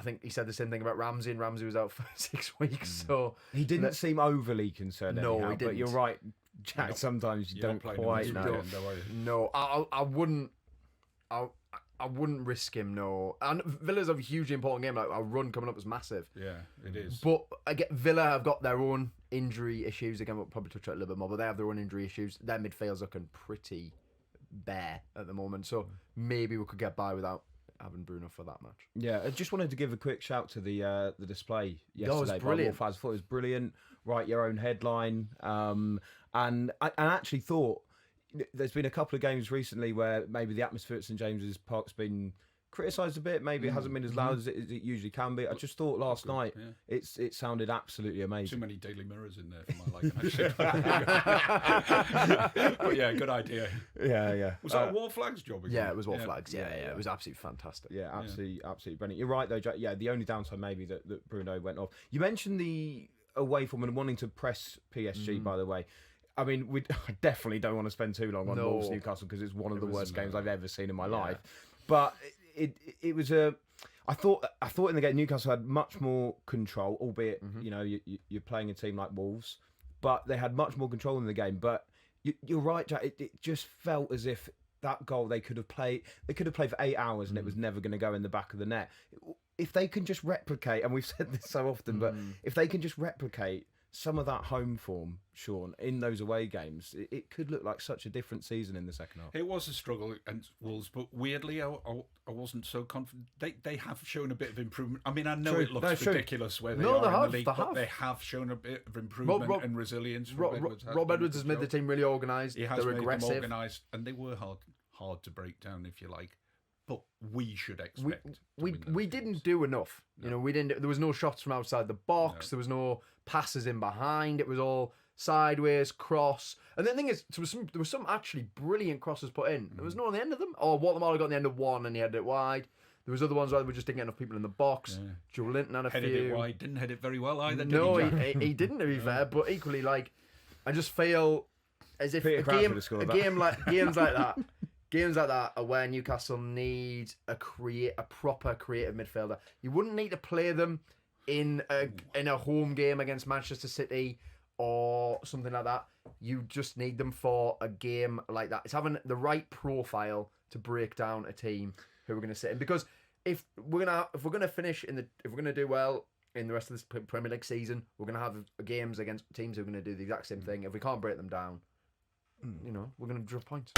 think he said the same thing about Ramsey, and Ramsey was out for 6 weeks. So He didn't seem overly concerned. No, anyhow, he didn't. But you're right, Jack. Sometimes you don't quite know. no, I wouldn't. I wouldn't risk him. No, and Villa's a hugely important game. Like our run coming up was massive. Yeah, it is. But again, Villa have got their own injury issues. Again, we'll probably touch on it a little bit more. But they have their own injury issues. Their midfield's looking pretty bare at the moment. So maybe we could get by without having Bruno for that match. Yeah, I just wanted to give a quick shout to the display That was yesterday. brilliant. I thought it was brilliant. Write your own headline, and I actually thought there's been a couple of games recently where maybe the atmosphere at St James's Park's been criticised a bit. Maybe it hasn't been as loud as it usually can be. I just thought last night it sounded absolutely amazing. Too many Daily Mirrors in there for my liking, actually. But yeah, good idea. Yeah. Was that a War Flags job? Yeah, it was War Flags. Yeah, it was absolutely fantastic. Yeah, absolutely brilliant. You're right though, Jack. Yeah, the only downside maybe that Bruno went off. You mentioned the away form and wanting to press PSG, by the way. I mean, I definitely don't want to spend too long on Wolves Newcastle because it's one of the worst games I've ever seen in my life. But it was I thought in the game Newcastle had much more control, albeit you know you're playing a team like Wolves, but they had much more control in the game. But you're right, Jack. It just felt as if that goal they could have played for 8 hours and it was never going to go in the back of the net. If they can just replicate, and we've said this so often, but if they can just replicate some of that home form, Shaun, in those away games, it could look like such a different season in the second half. It was a struggle against Wolves, but weirdly, I wasn't so confident. They have shown a bit of improvement. I mean, I know it looks ridiculous where they are in the league, but they have shown a bit of improvement and resilience. Rob Edwards has made the team really organised. They're aggressive, organised, and they were hard to break down, if you like. But we should expect. We didn't do enough. No. You know, we didn't. There was no shots from outside the box. No. There was no passes in behind. It was all sideways, cross. And the thing is, there was some actually brilliant crosses put in. There was no on the end of them. Or Watermall got on the end of one and he had it wide. There was other ones where we just didn't get enough people in the box. Yeah. Joe Linton had a few. Headed it wide. Didn't head it very well either. No, he didn't, to be fair. But equally, like, I just feel as if games like that. Games like that are where Newcastle need a proper creative midfielder. You wouldn't need to play them in a home game against Manchester City or something like that. You just need them for a game like that. It's having the right profile to break down a team who we're going to sit in. Because if we're gonna do well in the rest of this Premier League season, we're going to have games against teams who are going to do the exact same thing. If we can't break them down, you know, we're going to drop points.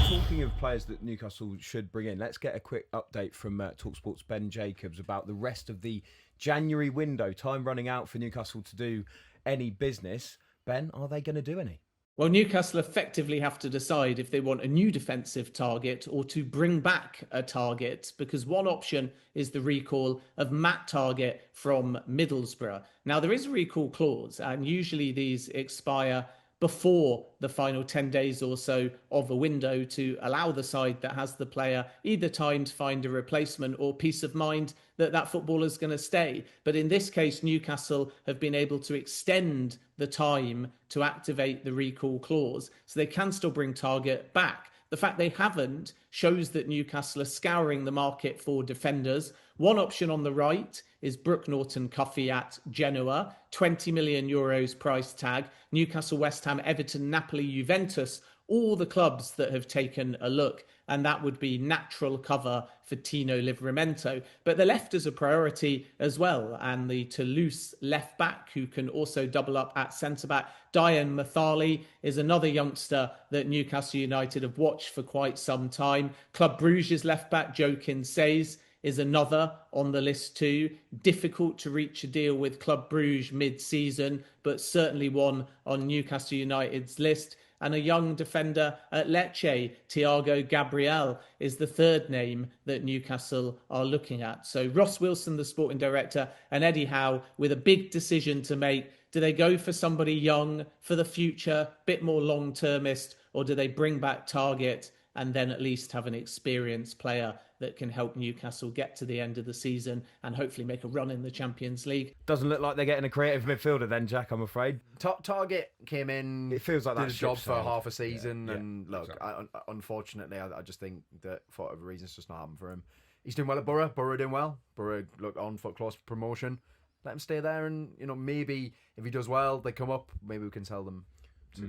Talking of players that Newcastle should bring in, let's get a quick update from talkSPORT's Ben Jacobs about the rest of the January window. Time running out for Newcastle to do any business. Ben, are they going to do any? Well, Newcastle effectively have to decide if they want a new defensive target or to bring back a target, because one option is the recall of Matt Targett from Middlesbrough. Now, there is a recall clause, and usually these expire before the final 10 days or so of a window to allow the side that has the player either time to find a replacement or peace of mind that that footballer's going to stay. But in this case, Newcastle have been able to extend the time to activate the recall clause, so they can still bring Targett back. The fact they haven't shows that Newcastle are scouring the market for defenders. One option on the right is Brooke Norton-Cuffy at Genoa, 20 million euros price tag. Newcastle, West Ham, Everton, Napoli, Juventus, all the clubs that have taken a look, and that would be natural cover for Tino Livermento. But the left is a priority as well, and the Toulouse left back, who can also double up at centre back, Diane Mathali, is another youngster that Newcastle United have watched for quite some time. Club Bruges left back, Joe Kinsey, is another on the list too. Difficult to reach a deal with Club Bruges mid-season, but certainly one on Newcastle United's list. And a young defender at Lecce, Thiago Gabriel, is the third name that Newcastle are looking at. So Ross Wilson, the sporting director, and Eddie Howe with a big decision to make. Do they go for somebody young for the future, bit more long-termist, or do they bring back Targett and then at least have an experienced player that can help Newcastle get to the end of the season and hopefully make a run in the Champions League? Doesn't look like they're getting a creative midfielder then, Jack, I'm afraid. Targett came in, it feels like did that a job for half a season, yeah, and look, exactly. Unfortunately, I just think that for whatever reason, it's just not happening for him. He's doing well at Borough. Borough doing well. Borough look on foot close promotion. Let him stay there, and you know, maybe if he does well, they come up. Maybe we can sell them.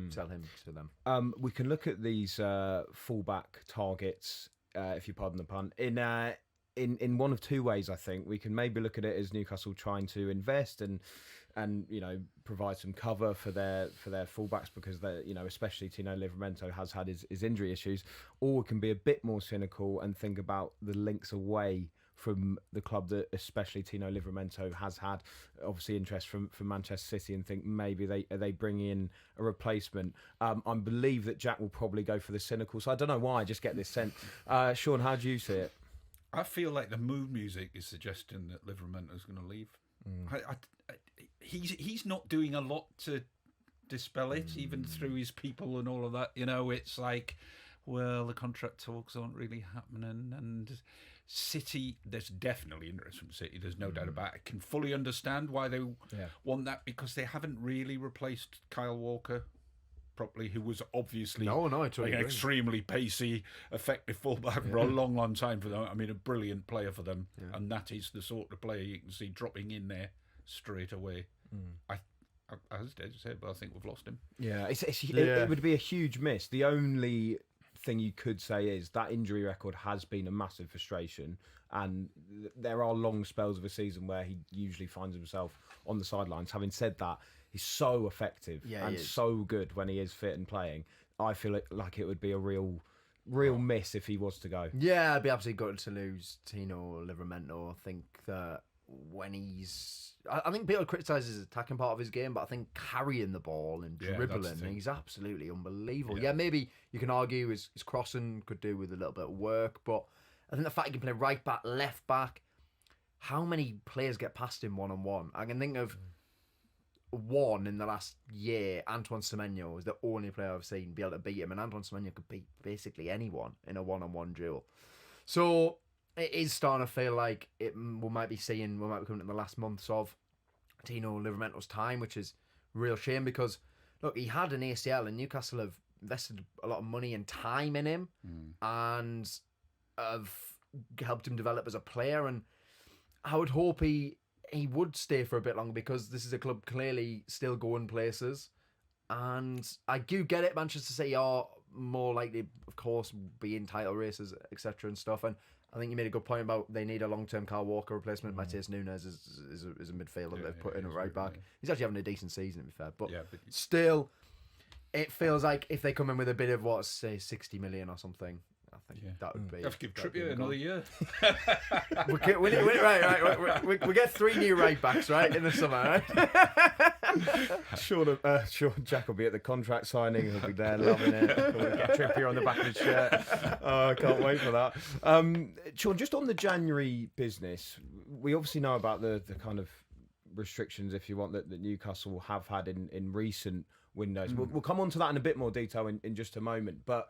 Sell him to them. We can look at these fullback targets, if you pardon the pun, in one of two ways. I think we can maybe look at it as Newcastle trying to invest and you know, provide some cover for their fullbacks, because they, you know, especially Tino Livermento has had his injury issues, or we can be a bit more cynical and think about the links away from the club that especially Tino Livermento has had obviously interest from Manchester City, and think maybe they bring in a replacement. I believe that Jack will probably go for the cynical, so I don't know why, I just get this sense. Shaun, how do you see it? I feel like the mood music is suggesting that Livermento's going to leave. He's not doing a lot to dispel it, even through his people and all of that. It's like, well, the contract talks aren't really happening, and City, there's definitely interest from City, there's no doubt about it. I can fully understand why they want that, because they haven't really replaced Kyle Walker properly, who was obviously totally an extremely pacey, effective fullback for a long, long time for them. I mean, a brilliant player for them, and that is the sort of player you can see dropping in there straight away. I hesitate to say it, but I think we've lost him. Yeah, it would be a huge miss. The only thing you could say is that injury record has been a massive frustration, and there are long spells of a season where he usually finds himself on the sidelines. Having said that, he's so effective and so good when he is fit and playing. I feel like it would be a real miss if he was to go. Yeah, I'd be absolutely gutted to lose Tino Livermento. I think that when I think people criticise his attacking part of his game, but I think carrying the ball and dribbling, he's absolutely unbelievable. Yeah, maybe you can argue his crossing could do with a little bit of work, but I think the fact he can play right back, left back, how many players get past him one-on-one? I can think of one in the last year. Antoine Semenyo is the only player I've seen be able to beat him, and Antoine Semenyo could beat basically anyone in a one-on-one duel. So it is starting to feel like we might be coming to the last months of Tino Livermento's time, which is a real shame, because look, he had an ACL, and Newcastle have invested a lot of money and time in him and have helped him develop as a player, and I would hope he would stay for a bit longer, because this is a club clearly still going places, and I do get it. Manchester City are more likely, of course, be in title races, etc. and stuff, and I think you made a good point about they need a long-term Kyle Walker replacement. Matheus Nunes is a midfielder they've put in a right back. He's actually having a decent season, to be fair, but still, it feels like if they come in with a bit of 60 million or something, I think that would be. You have to give Trippier another year. We get 3 new right backs, right, in the summer, right? Sure, Jack will be at the contract signing. He'll be there loving it. We'll get Trippier on the back of his shirt. Oh, I can't wait for that. Shaun, just on the January business, we obviously know about the kind of restrictions, if you want, that Newcastle have had in recent windows. We'll come on to that in a bit more detail in just a moment, but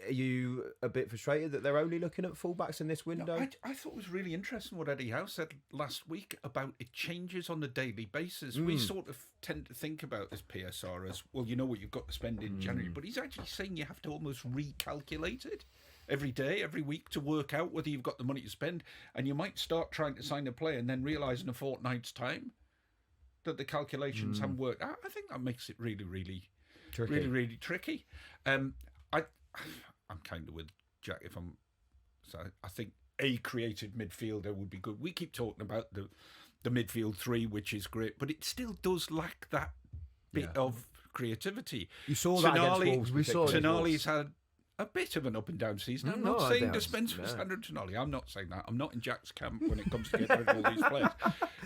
are you a bit frustrated that they're only looking at fullbacks in this window? No, I thought it was really interesting what Eddie Howe said last week about it changes on a daily basis. We sort of tend to think about this PSR as, well, you know what you've got to spend in January, but he's actually saying you have to almost recalculate it every day, every week, to work out whether you've got the money to spend, and you might start trying to sign a player and then realise in a fortnight's time that the calculations haven't worked out. I think that makes it really, really tricky. Really, really tricky. I'm kind of with Jack. I think a creative midfielder would be good. We keep talking about the midfield 3, which is great, but it still does lack that bit of creativity. You saw that against Wolves. Tonali's had a bit of an up and down season. I'm not saying dispense with Sandro Tonali. I'm not saying that. I'm not in Jack's camp when it comes to getting rid of all these players.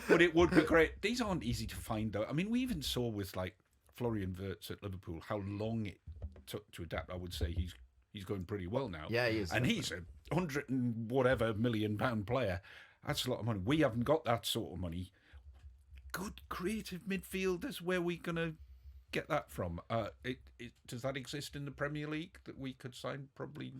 But it would be great. These aren't easy to find, though. I mean, we even saw with like Florian Wirtz at Liverpool how long it took to adapt. I would say he's going pretty well now. Yeah, he is. And he's a 100 and whatever million pound player. That's a lot of money. We haven't got that sort of money. Good creative midfielders, where are we going to get that from? Does that exist in the Premier League that we could sign? Probably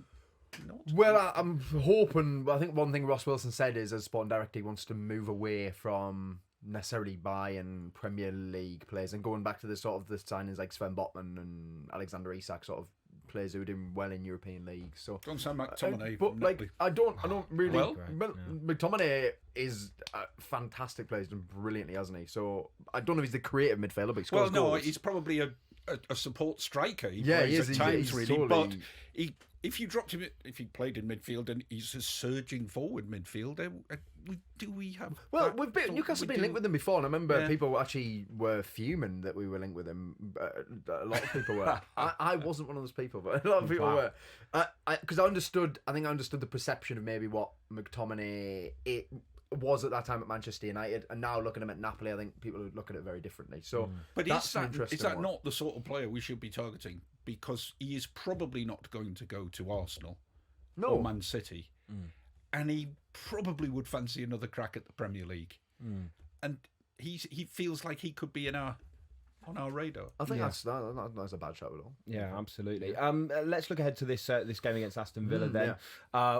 not. Well, I'm hoping. I think one thing Ross Wilson said is, as Sporting Director, he wants to move away from necessarily buying Premier League players and going back to the sort of the signings like Sven Botman and Alexander Isak, sort of players who are doing well in European leagues. So don't sound McTominay, but like I don't really. Well, McTominay is a fantastic player. He's done brilliantly, hasn't he? So I don't know if he's the creative midfielder, but he scores goals. He's probably a a support striker. He Yeah, plays he is. at times, He's really. totally- But if you dropped him, if he played in midfield and he's a surging forward midfielder, do we have? Well, that we've been thought Newcastle we been do? linked with them before, and I remember Yeah. people actually were fuming that we were linked with them. A lot of people were. I wasn't one of those people, but a lot of people Wow. were. Because I think I understood the perception of maybe what McTominay it was at that time at Manchester United, and now looking at him at Napoli, I think people look at it very differently. So, But that's an is interesting that one. not the sort of player we should be targeting? Because he is probably not going to go to Arsenal or No. Man City, and he probably would fancy another crack at the Premier League. And he feels like he could be on our radar. I think that's a bad shout at all. Yeah, absolutely. Let's look ahead to this game against Aston Villa then,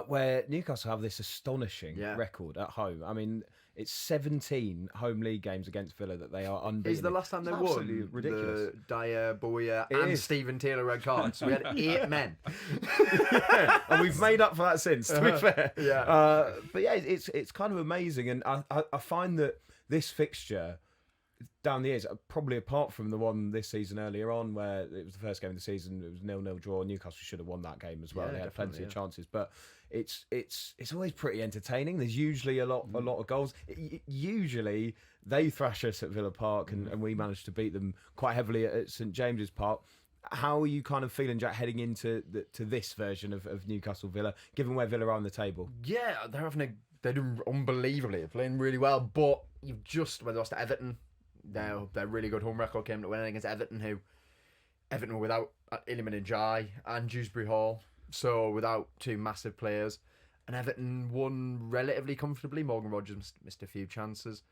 where Newcastle have this astonishing record at home. I mean, it's 17 home league games against Villa that they are unbeaten. Is the last time they It's won absolutely ridiculous. the Dyer, Bowyer, It and is. Stephen Taylor red cards? So we had 8 men. And we've made up for that since, to be fair. Yeah. But yeah, it's kind of amazing, and I find that this fixture down the years, probably apart from the one this season earlier on, where it was the first game of the season, it was 0-0 draw. Newcastle should have won that game as well. Yeah, They had plenty definitely, of chances, but it's always pretty entertaining. There's usually a lot of goals. Usually they thrash us at Villa Park, and we manage to beat them quite heavily at St James's Park. How are you kind of feeling, Jack, heading into to this version of Newcastle Villa, given where Villa are on the table? Yeah, they're doing unbelievably. They're playing really well, but you've just when they lost to Everton, their really good home record came to winning against Everton, who Everton were without Iliman Ndiaye and Dewsbury Hall, so without two massive players, and Everton won relatively comfortably. Morgan Rogers missed a few chances.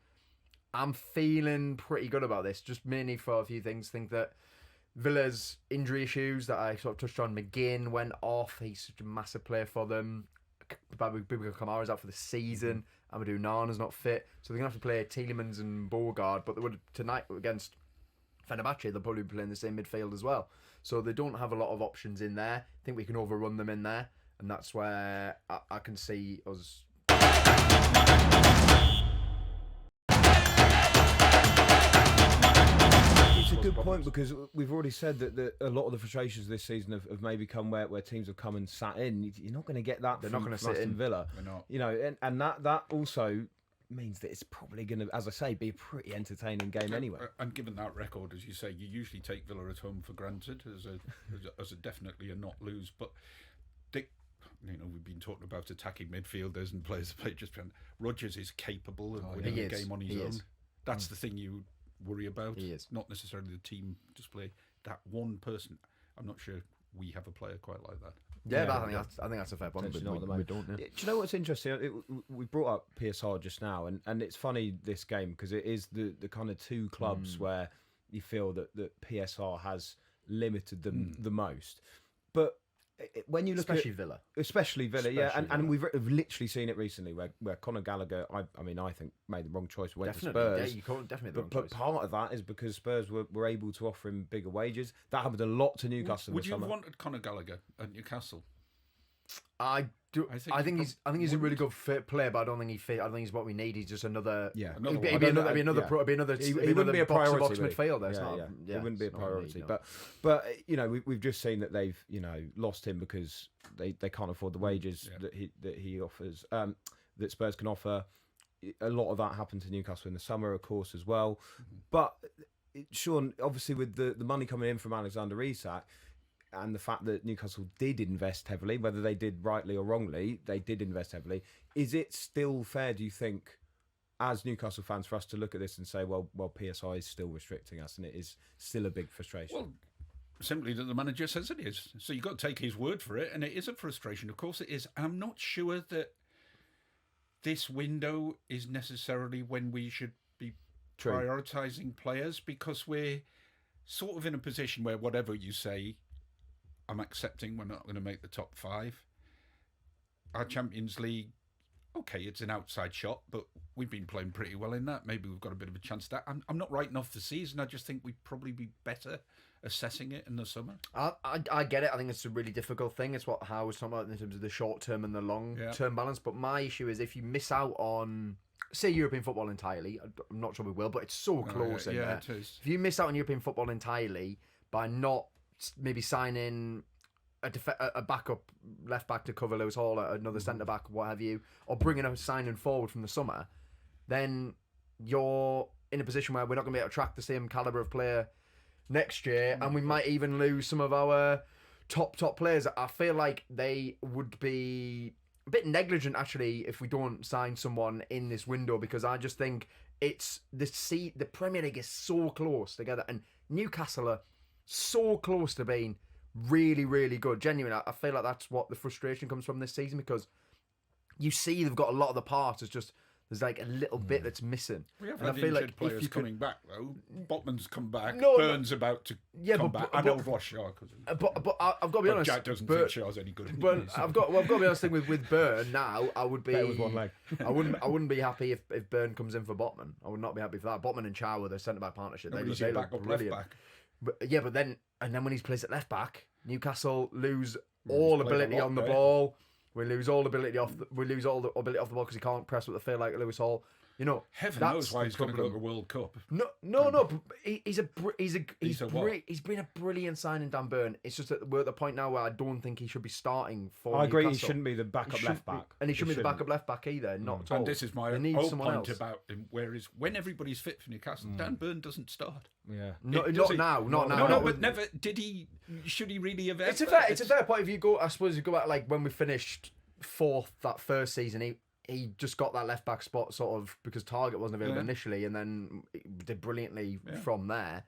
I'm feeling pretty good about this, just mainly for a few things. Think that Villa's injury issues that I sort of touched on. McGinn went off. He's such a massive player for them. Boubacar Kamara's out for the season. Amadou Nana's not fit. So they're going to have to play Tielemans and Beauregard. But they would tonight against Fenerbahce, they'll probably be playing the same midfield as well. So they don't have a lot of options in there. I think we can overrun them in there. And that's where I can see us... It's a good point, because we've already said that a lot of the frustrations this season have maybe come where teams have come and sat in. You're not going to get that. They're from, not gonna from sit Aston in. Villa. We're not. You know, and that also means that it's probably going to, as I say, be a pretty entertaining game anyway. And given that record, as you say, you usually take Villa at home for granted as a definitely a not lose. But we've been talking about attacking midfielders and players that play just behind. Rodgers is capable of winning a game on his own. That's the thing you worry about. He is. Not necessarily the team display. That one person. I'm not sure we have a player quite like that. Yeah, but I think that's a fair point. Potentially But not at the we moment. don't. Do you know what's interesting? We brought up PSR just now, and it's funny, this game, because it is the kind of two clubs where you feel that PSR has limited them the most. But when you look Especially at Villa. especially Villa, yeah, Especially and Villa. we've literally seen it recently where Conor Gallagher, I think made the wrong choice, went Definitely. to Spurs. Yeah, you can't definitely the But wrong choice. part of that is because Spurs were able to offer him bigger wages. That happened a lot to Newcastle Would this you have summer. wanted Conor Gallagher at Newcastle? I do. I I think think he's a really good fit player, but I don't think I don't think he's what we need. He's just another. Yeah. He'd be I don't know, another. He He wouldn't be a priority box would he? midfielder. It's not. It wouldn't be a it's not what we priority. need, no. But we've just seen that they've lost him because they can't afford the wages that he offers, that Spurs can offer. A lot of that happened to Newcastle in the summer, of course, as well. But Shaun, obviously, with the money coming in from Alexander Isak, and the fact that Newcastle did invest heavily, whether they did rightly or wrongly, they did invest heavily. Is it still fair, do you think, as Newcastle fans, for us to look at this and say, well, PSI is still restricting us, and it is still a big frustration? Well, simply that the manager says it is. So you've got to take his word for it, and it is a frustration. Of course it is. I'm not sure that this window is necessarily when we should be prioritising players, because we're sort of in a position where whatever you say, I'm accepting we're not going to make the top 5. Our Champions League, okay, it's an outside shot, but we've been playing pretty well in that. Maybe we've got a bit of a chance at that. I'm not writing off the season. I just think we'd probably be better assessing it in the summer. I get it. I think it's a really difficult thing. It's what Howe was talking about in terms of the short term and the long term balance. But my issue is if you miss out on, say, European football entirely, I'm not sure we will, but it's so close in there. It is. If you miss out on European football entirely, by not maybe signing a backup left back to cover Lewis Hall, another centre back, what have you, or bringing a signing forward from the summer, then you're in a position where we're not going to be able to attract the same calibre of player next year, and we might even lose some of our top players. I feel like they would be a bit negligent actually if we don't sign someone in this window, because I just think it's the Premier League is so close together, and Newcastle are so close to being really, really good. Genuinely, I feel like that's what the frustration comes from this season, because you see they've got a lot of the parts. It's just there's like a little bit that's missing. We have and had I feel injured like players coming back though. Botman's come back. No, Burns about to come back. I don't watch Shaw because but I've got to be honest. Jack doesn't think Shaw's any good. But I've got to be honest. Thing with Burn now, I would be with one leg. I wouldn't be happy if Burn comes in for Botman. I would not be happy for that. Botman and Chow were the centre back partnership. They look back up brilliant. left back. But then when he's plays at left back, Newcastle lose all played a ability lot on the there. ball. We lose all ability off. We lose all the ability off the ball because he can't press what they feel like Lewis Hall. You know, Heaven that's knows why the he's going to go to the problem. World Cup. No. But he's been a brilliant signing, Dan Burn. It's just that we're at the point now where I don't think he should be starting for. I agree. He Newcastle. shouldn't be the backup left back, and he shouldn't be the backup left back either. Not at all. And this is my They need whole someone point else. about him. Whereas when everybody's fit for Newcastle, Dan Burn doesn't start. Yeah. Not Does he? now. Not now. No, not but with- never did he. Should he really have? It's a fair point. If you go, I suppose you go back like when we finished fourth that first season, he just got that left back spot sort of because Target wasn't available initially, and then he did brilliantly from there.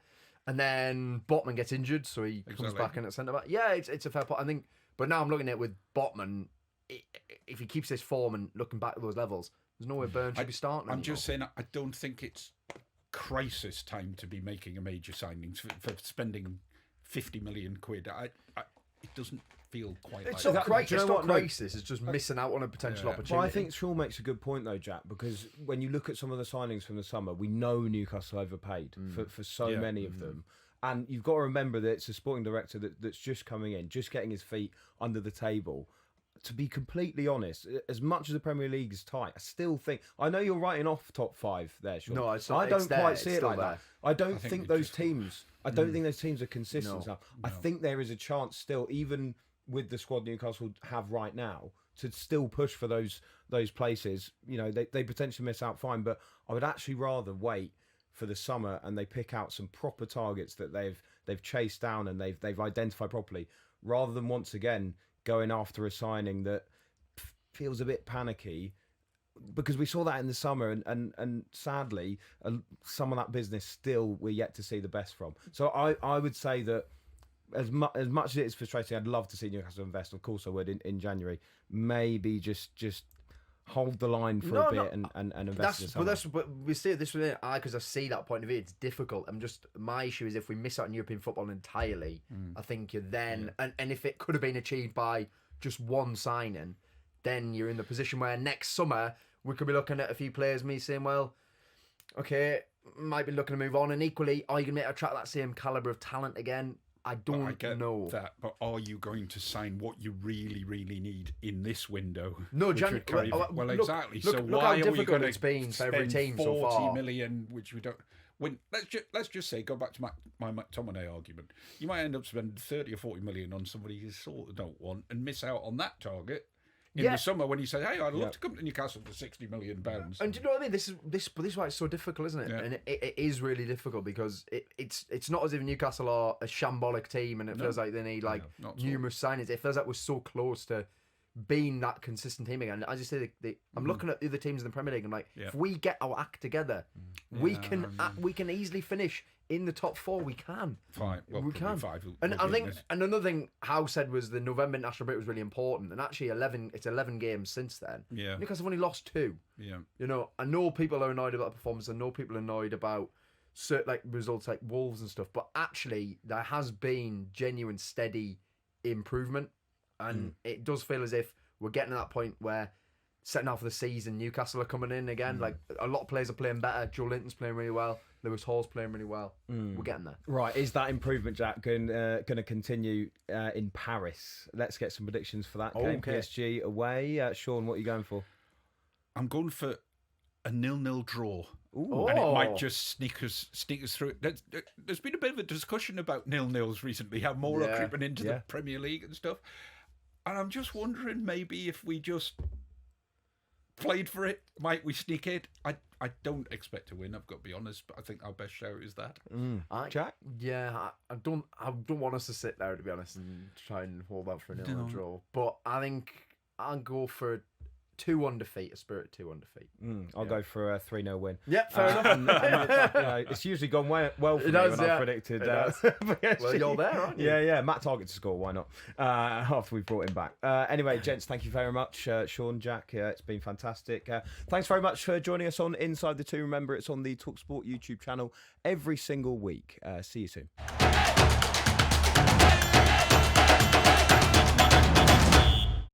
And then Botman gets injured, so he comes back in at centre back. Yeah, it's a fair point. I think, but now I'm looking at it with Botman. If he keeps this form and looking back at those levels, there's no way Burn should be starting. I'm anymore. just saying, I don't think it's crisis time to be making a major signings for spending 50 million quid. It doesn't feel quite It's like not, that. Do you know it's not what? No. crisis. It's just missing out on a potential opportunity. Well, I think Shaun makes a good point though, Jack, because when you look at some of the signings from the summer, we know Newcastle overpaid for so many of them. And you've got to remember that it's a sporting director that's just coming in, just getting his feet under the table. To be completely honest, as much as the Premier League is tight, I still think... I know you're writing off top five there, Shaun. No, it's not, I don't it's there, quite it's see it still like there. that. I don't think think we those just- teams... I don't think those teams are consistent enough. I think there is a chance still, even with the squad Newcastle have right now, to still push for those places. You know, they potentially miss out fine, but I would actually rather wait for the summer and they pick out some proper targets that they've chased down and they've identified properly, rather than once again going after a signing that feels a bit panicky, because we saw that in the summer and sadly some of that business still we're yet to see the best from. So I would say that as much as it is frustrating, I'd love to see Newcastle invest. Of course I would in January. Maybe just hold the line for a bit and invest in summer. But we see this with because I see that point of view. It's difficult. My issue is if we miss out on European football entirely, I think you're then and if it could have been achieved by just one signing, then you're in the position where next summer we could be looking at a few players, me saying, well, okay, might be looking to move on. And equally, are you going to attract that same calibre of talent again? I don't I get know. that, but are you going to sign what you really, really need in this window? No, Which Jan- would carry- well, well, look- exactly. look- so look why how are we difficult going it's been to for every spend team so 40 far. million, which we don't? When let's just say, go back to my McTominay argument. You might end up spending 30 or 40 million on somebody you sort of don't want and miss out on that target in the summer when you say, "Hey, I'd love to come to Newcastle for £60 million." And do you know what I mean? This is why it's so difficult, isn't it? Yeah. And it is really difficult because it's not as if Newcastle are a shambolic team and it feels like they need not at all. numerous signings. It feels like we're so close to being that consistent team again. As you say, I'm looking at the other teams in the Premier League and I'm like, if we get our act together, we can easily finish in the top four. We can. Fine. Well, we probably can. five will- And will I be think, in this. and another thing Howe said was the November international break was really important. And actually, it's 11 games since then. Yeah. Newcastle have only lost 2. Yeah. You know, I know people are annoyed about the performance. I know people are annoyed about certain like results like Wolves and stuff. But actually, there has been genuine, steady improvement, and it does feel as if we're getting to that point where setting off the season, Newcastle are coming in again. Like a lot of players are playing better. Joe Linton's playing really well. Lewis Hall's playing really well. We're getting there. Right, is that improvement, Jack, going to continue in Paris? Let's get some predictions for that game. Okay. PSG away. Shaun, what are you going for? I'm going for a 0-0 draw. and it might just sneak us through. There's been a bit of a discussion about 0-0s recently, how more are creeping into the Premier League and stuff. And I'm just wondering, maybe if we just played for it, might we sneak it? I don't expect to win, I've got to be honest, but I think our best shout is that. Jack? Yeah, I don't want us to sit there, to be honest, and try and hold out for a 0-0 draw. But I think I'll go for a 2-1 defeat, a Spirit 2-1 defeat. I'll go for a 3-0 win. Yeah, fair enough. It's usually gone well for me does, when I've predicted. Well, you're there, aren't you? Yeah. Matt Target to score, why not? After we've brought him back. Anyway, gents, thank you very much. Shaun, Jack, it's been fantastic. Thanks very much for joining us on Inside the Two. Remember, it's on the talkSPORT YouTube channel every single week. See you soon.